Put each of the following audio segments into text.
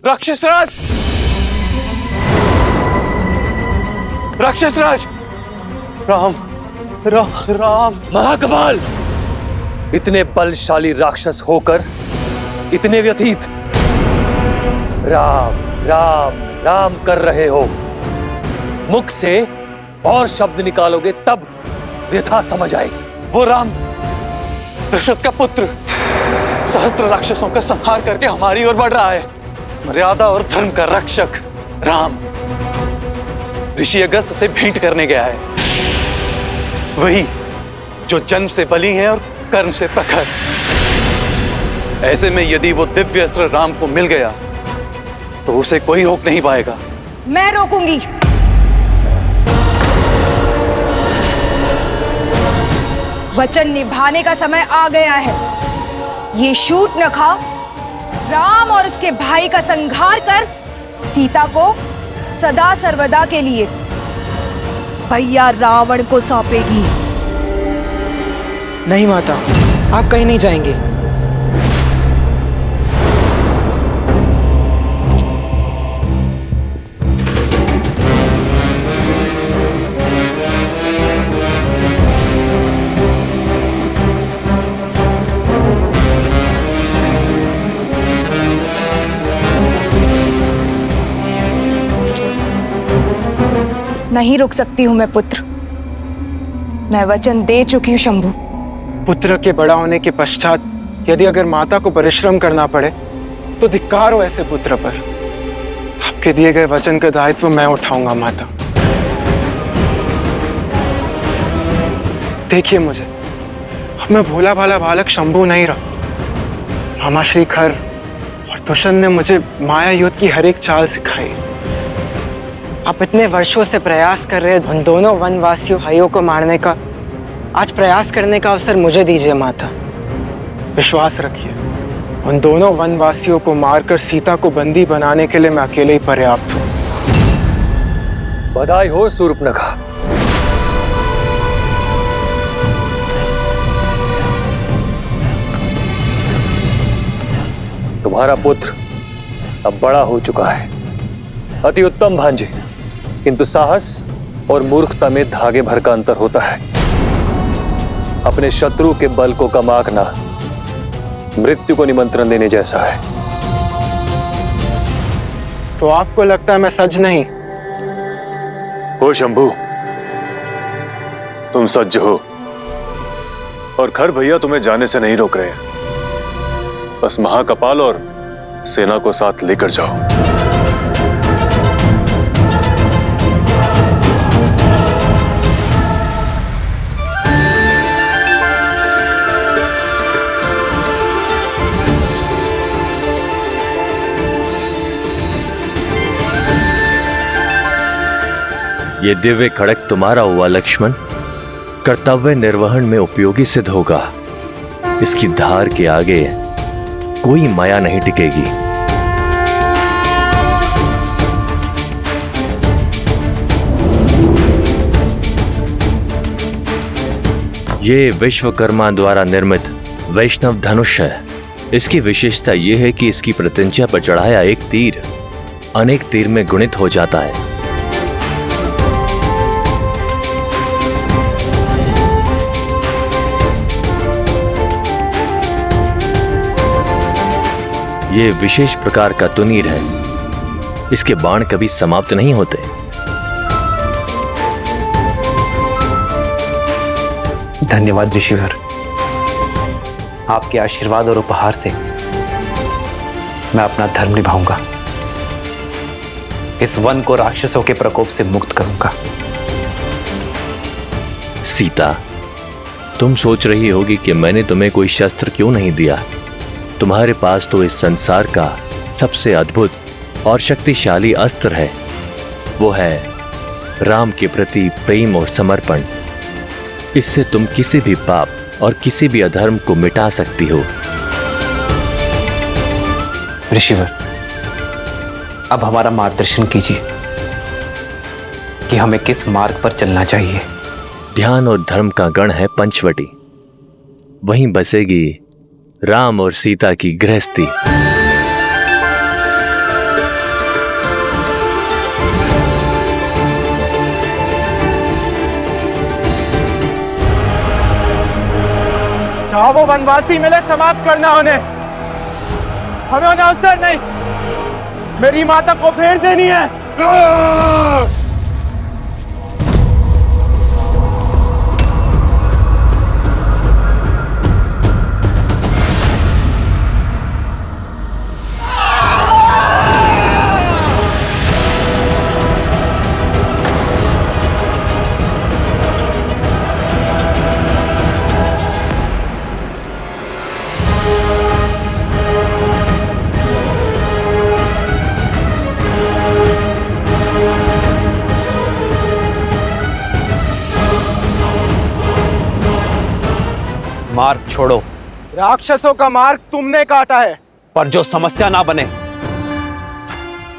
राक्षस राज, राक्षस राज, राम राम राम। महाकपाल, इतने बलशाली राक्षस होकर इतने व्यतीत राम राम राम कर रहे हो। मुख से और शब्द निकालोगे तब व्यथा समझ आएगी। वो राम दशरथ का पुत्र सहस्त्र राक्षसों का संहार करके हमारी ओर बढ़ रहा है। मर्यादा और धर्म का रक्षक राम ऋषि अगस्त से भेंट करने गया है, वही जो जन्म से बली है और कर्म से प्रखर। ऐसे में यदि वो दिव्य अस्त्र राम को मिल गया तो उसे कोई रोक नहीं पाएगा। मैं रोकूंगी। वचन निभाने का समय आ गया है। ये शूर्पणखा राम और उसके भाई का संहार कर सीता को सदा सर्वदा के लिए भैया रावण को सौंपेगी। नहीं माता, आप कहीं नहीं जाएंगे। नहीं रुक सकती हूं मैं पुत्र। मैं वचन दे चुकी हूं शंभू। पुत्र के बड़ा होने के पश्चात यदि अगर माता को परिश्रम करना पड़े तो धिक्कार हो ऐसे पुत्र पर। आपके दिए गए वचन का दायित्व मैं उठाऊंगा माता। देखिए मुझे, अब मैं भोला भाला बालक शंभू नहीं रहा। मामा श्री खर और दुष्यंत ने मुझे माया युद्ध की हर एक चाल सिखाई। आप इतने वर्षों से प्रयास कर रहे उन दोनों वनवासियों भाइयों को मारने का आज प्रयास करने का अवसर मुझे दीजिए माता। विश्वास रखिए, उन दोनों वनवासियों को मारकर सीता को बंदी बनाने के लिए मैं अकेले ही पर्याप्त हूं। बधाई हो शूर्पणखा। तुम्हारा पुत्र अब बड़ा हो चुका है। अति उत्तम भांजे, किंतु साहस और मूर्खता में धागे भर का अंतर होता है। अपने शत्रु के बल को कम आंकना मृत्यु को निमंत्रण देने जैसा है। तो आपको लगता है मैं सज नहीं? हो शंभू, तुम सज्ज हो और खर भैया तुम्हें जाने से नहीं रोक रहे। बस महाकपाल और सेना को साथ लेकर जाओ। ये दिव्य खड़क तुम्हारा हुआ लक्ष्मण, कर्तव्य निर्वहन में उपयोगी सिद्ध होगा। इसकी धार के आगे कोई माया नहीं टिकेगी। ये विश्वकर्मा द्वारा निर्मित वैष्णव धनुष है। इसकी विशेषता यह है कि इसकी प्रत्यंचा पर चढ़ाया एक तीर अनेक तीर में गुणित हो जाता है। ये विशेष प्रकार का तुनीर है। इसके बाण कभी समाप्त नहीं होते। धन्यवाद ऋषिवर। आपके आशीर्वाद और उपहार से मैं अपना धर्म निभाऊंगा। इस वन को राक्षसों के प्रकोप से मुक्त करूंगा। सीता, तुम सोच रही होगी कि मैंने तुम्हें कोई शस्त्र क्यों नहीं दिया। तुम्हारे पास तो इस संसार का सबसे अद्भुत और शक्तिशाली अस्त्र है। वो है राम के प्रति प्रेम और समर्पण। इससे तुम किसी भी पाप और किसी भी अधर्म को मिटा सकती हो। ऋषिवर, अब हमारा मार्गदर्शन कीजिए कि हमें किस मार्ग पर चलना चाहिए। ध्यान और धर्म का गण है पंचवटी। वहीं बसेगी राम और सीता की गृहस्थी। जहाँ वो वनवासी मिले समाप्त करना उन्हें। हमें उन्हें अवसर नहीं, मेरी माता को फेर देनी है। मार्ग छोड़ो। राक्षसों का मार्ग तुमने काटा है, पर जो समस्या ना बने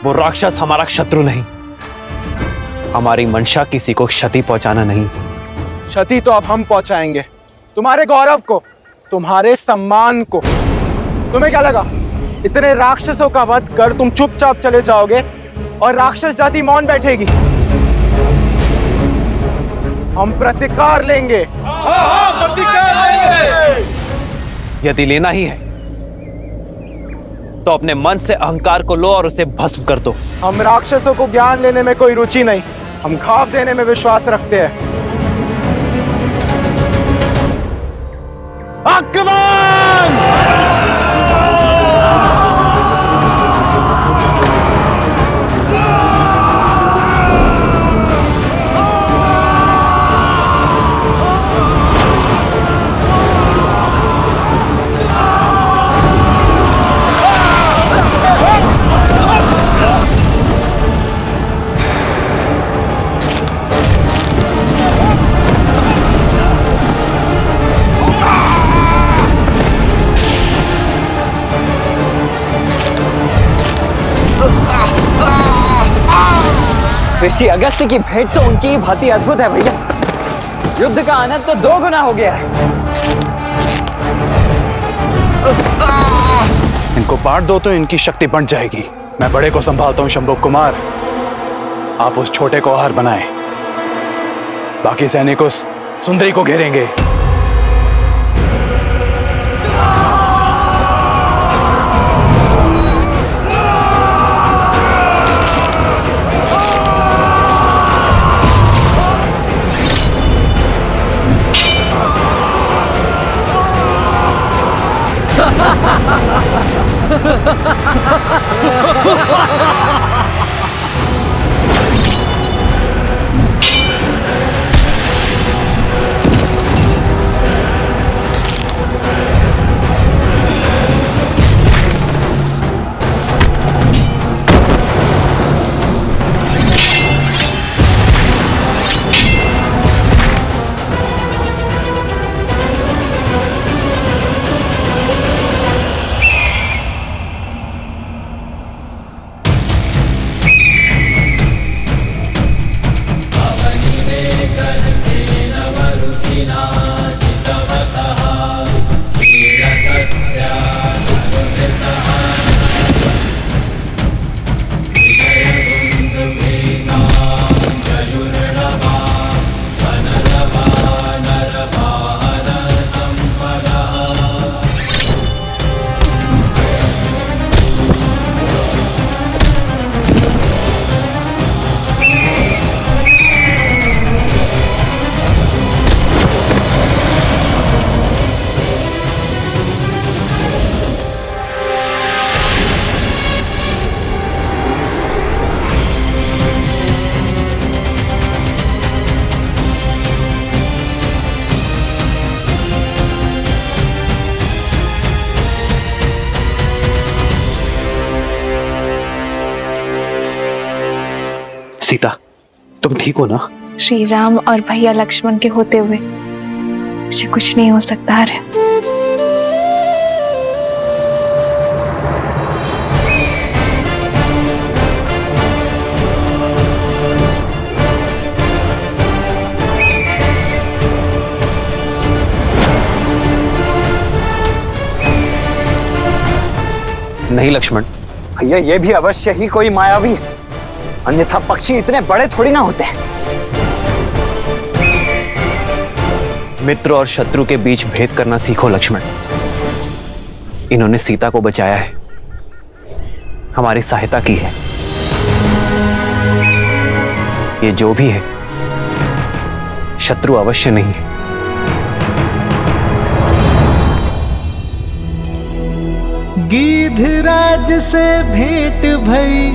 वो राक्षस हमारा शत्रु नहीं। हमारी मंशा किसी को क्षति पहुंचाना नहीं। क्षति तो अब हम पहुंचाएंगे, तुम्हारे गौरव को, तुम्हारे सम्मान को। तुम्हें क्या लगा इतने राक्षसों का वध कर तुम चुपचाप चले जाओगे और राक्षस जाति मौन बैठेगी? हम प्रतिकार लेंगे। यदि लेना ही है तो अपने मन से अहंकार को लो और उसे भस्म कर दो। हम राक्षसों को ज्ञान लेने में कोई रुचि नहीं, हम घाव देने में विश्वास रखते हैं। आक्रमण! ऋषि अगस्त्य की भेंट तो उनकी ही भांति अद्भुत है भैया। युद्ध का आनंद तो 2 गुना हो गया है। इनको बांट दो तो इनकी शक्ति बढ़ जाएगी। मैं बड़े को संभालता हूं शंभु कुमार, आप उस छोटे को आहार बनाएं। बाकी सैनिक उस सुंदरी को घेरेंगे। सीता, तुम ठीक हो ना? श्री राम और भैया लक्ष्मण के होते हुए मुझे कुछ नहीं हो सकता है। नहीं लक्ष्मण, भैया ये भी अवश्य ही कोई मायावी है, अन्यथा पक्षी इतने बड़े थोड़ी ना होते। मित्र और शत्रु के बीच भेद करना सीखो लक्ष्मण। इन्होंने सीता को बचाया है, हमारी सहायता की है। ये जो भी है शत्रु अवश्य नहीं है। गिधराज से भेंट भई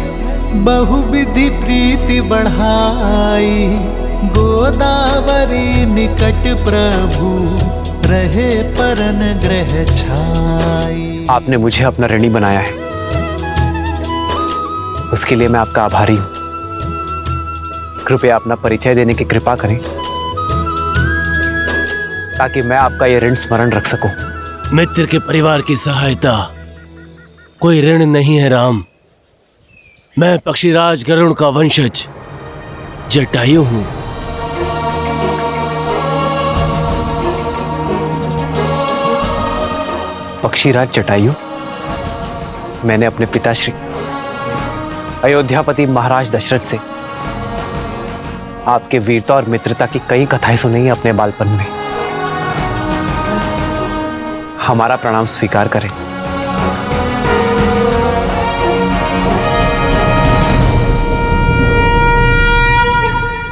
बहुविधि प्रीति बढ़ाई, गोदावरी निकट प्रभु रहे परन ग्रह छाई। आपने मुझे अपना ऋणी बनाया है, उसके लिए मैं आपका आभारी हूं। कृपया अपना परिचय देने की कृपा करें ताकि मैं आपका यह ऋण स्मरण रख सकूं। मित्र के परिवार की सहायता कोई ऋण नहीं है राम। मैं पक्षीराज गरुड़ का वंशज जटायु हूं। पक्षीराज जटायु? मैंने अपने पिताश्री अयोध्यापति महाराज दशरथ से आपके वीरता और मित्रता की कई कथाएं सुनी अपने बालपन में। हमारा प्रणाम स्वीकार करें।